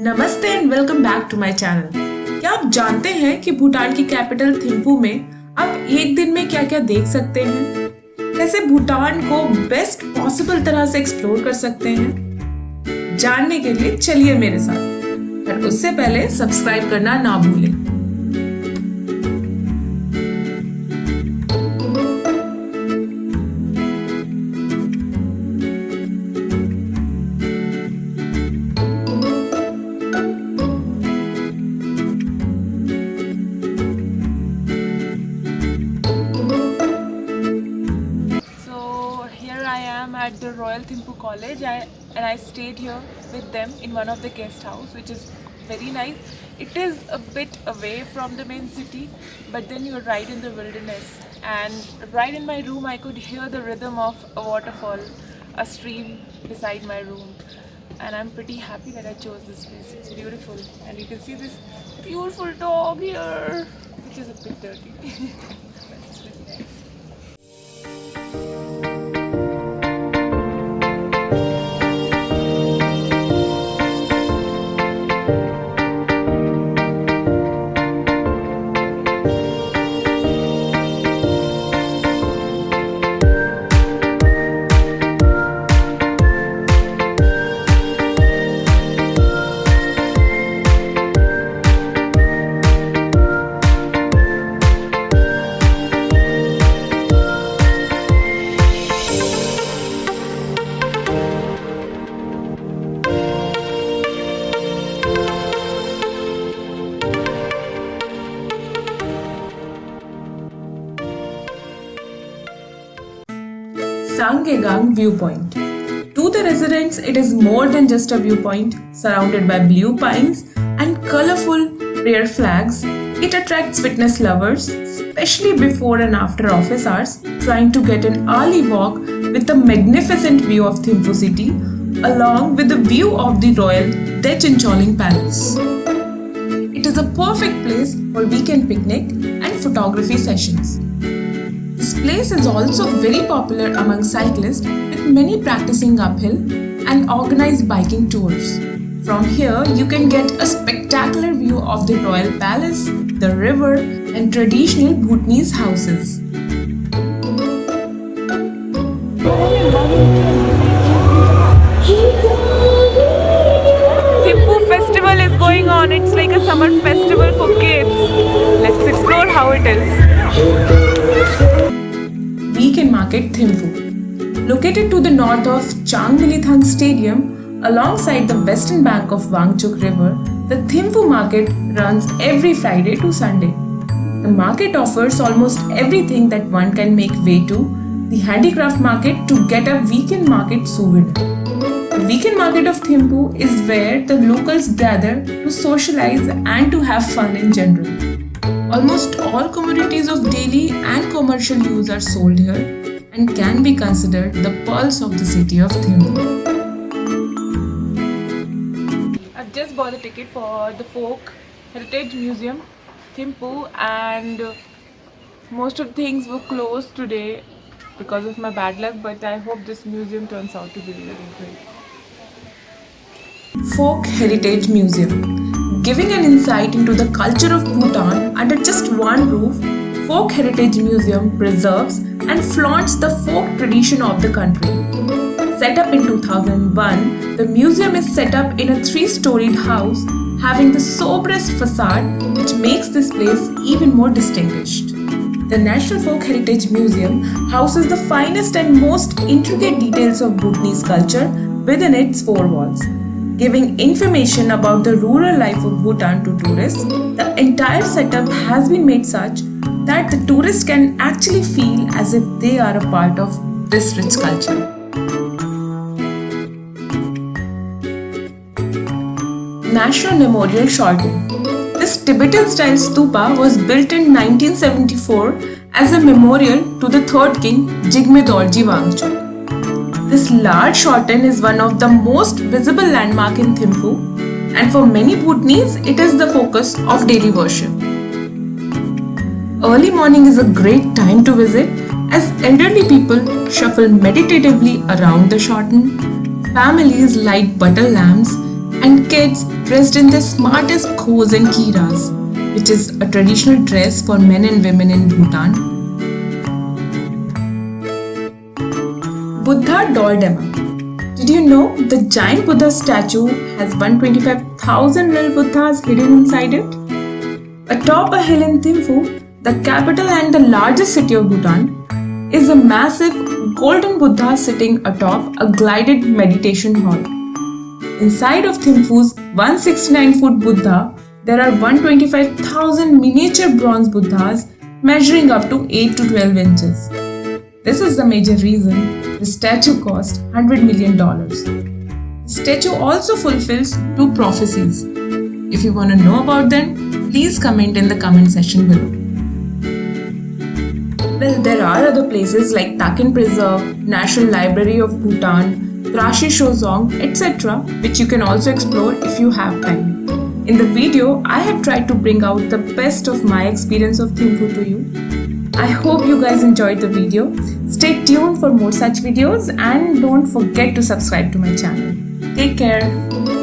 नमस्ते and welcome back to my channel. क्या आप जानते हैं कि भूटान की कैपिटल थिम्पू में आप एक दिन में क्या क्या देख सकते हैं? कैसे भूटान को बेस्ट पॉसिबल तरह से एक्सप्लोर कर सकते हैं? जानने के लिए चलिए मेरे साथ, पर उससे पहले सब्सक्राइब करना ना भूलें। At the Royal Thimphu College and I stayed here with them in one of the guest house, which is very nice. It is a bit away from the main city, but then you're right in the wilderness, and right in my room I could hear the rhythm of a waterfall, a stream beside my room, and I'm pretty happy that I chose this place. It's beautiful, and you can see this beautiful dog here, which is a bit dirty. That's really nice. Sanggegang Viewpoint. To the residents, it is more than just a viewpoint surrounded by blue pines and colorful prayer flags. It attracts fitness lovers, especially before and after office hours, trying to get an early walk with the magnificent view of Thimphu city, along with the view of the Royal Dechincholing Palace. It is a perfect place for weekend picnic and photography sessions. This place is also very popular among cyclists, with many practicing uphill and organized biking tours. From here, you can get a spectacular view of the Royal Palace, the river, and traditional Bhutanese houses. Thimphu festival is going on. It's like a summer festival for kids. Let's explore how it is. Weekend Market Thimphu. Located to the north of Changmilithang Stadium, alongside the western bank of Wangchuk River, the Thimphu Market runs every Friday to Sunday. The market offers almost everything that one can make way to the handicraft market to get a weekend market souvenir. The weekend market of Thimphu is where the locals gather to socialize and to have fun in general. Almost all commodities of daily and commercial use are sold here and can be considered the pulse of the city of Thimphu. I've just bought a ticket for the Folk Heritage Museum, Thimphu, and most of the things were closed today because of my bad luck, but I hope this museum turns out to be really great. Folk Heritage Museum. Giving an insight into the culture of Bhutan under just one roof, Folk Heritage Museum preserves and flaunts the folk tradition of the country. Set up in 2001, the museum is set up in a 3-storied house having the soberest facade, which makes this place even more distinguished. The National Folk Heritage Museum houses the finest and most intricate details of Bhutanese culture within its 4 walls. Giving information about the rural life of Bhutan to tourists, the entire setup has been made such that the tourists can actually feel as if they are a part of this rich culture. National Memorial Shorten. This Tibetan-style stupa was built in 1974 as a memorial to the 3rd king Jigme Dorji Wangchuk. This large shorten is one of the most visible landmark in Thimphu, and for many Bhutanese, it is the focus of daily worship. Early morning is a great time to visit as elderly people shuffle meditatively around the shorten, families light butter lamps, and kids dressed in their smartest khos and kiras, which is a traditional dress for men and women in Bhutan. Buddha doll demo. Did you know the giant Buddha statue has 125,000 little Buddhas hidden inside it? Atop a hill in Thimphu, the capital and the largest city of Bhutan, is a massive golden Buddha sitting atop a glided meditation hall. Inside of Thimphu's 169-foot Buddha, there are 125,000 miniature bronze Buddhas measuring up to 8 to 12 inches. This is the major reason the statue cost $100 million. The statue also fulfills 2 prophecies. If you want to know about them, please comment in the comment section below. Well, there are other places like Takin Preserve, National Library of Bhutan, Trashi Shozong, etc. which you can also explore if you have time. In the video, I have tried to bring out the best of my experience of Thimphu to you. I hope you guys enjoyed the video. Stay tuned for more such videos and don't forget to subscribe to my channel. Take care.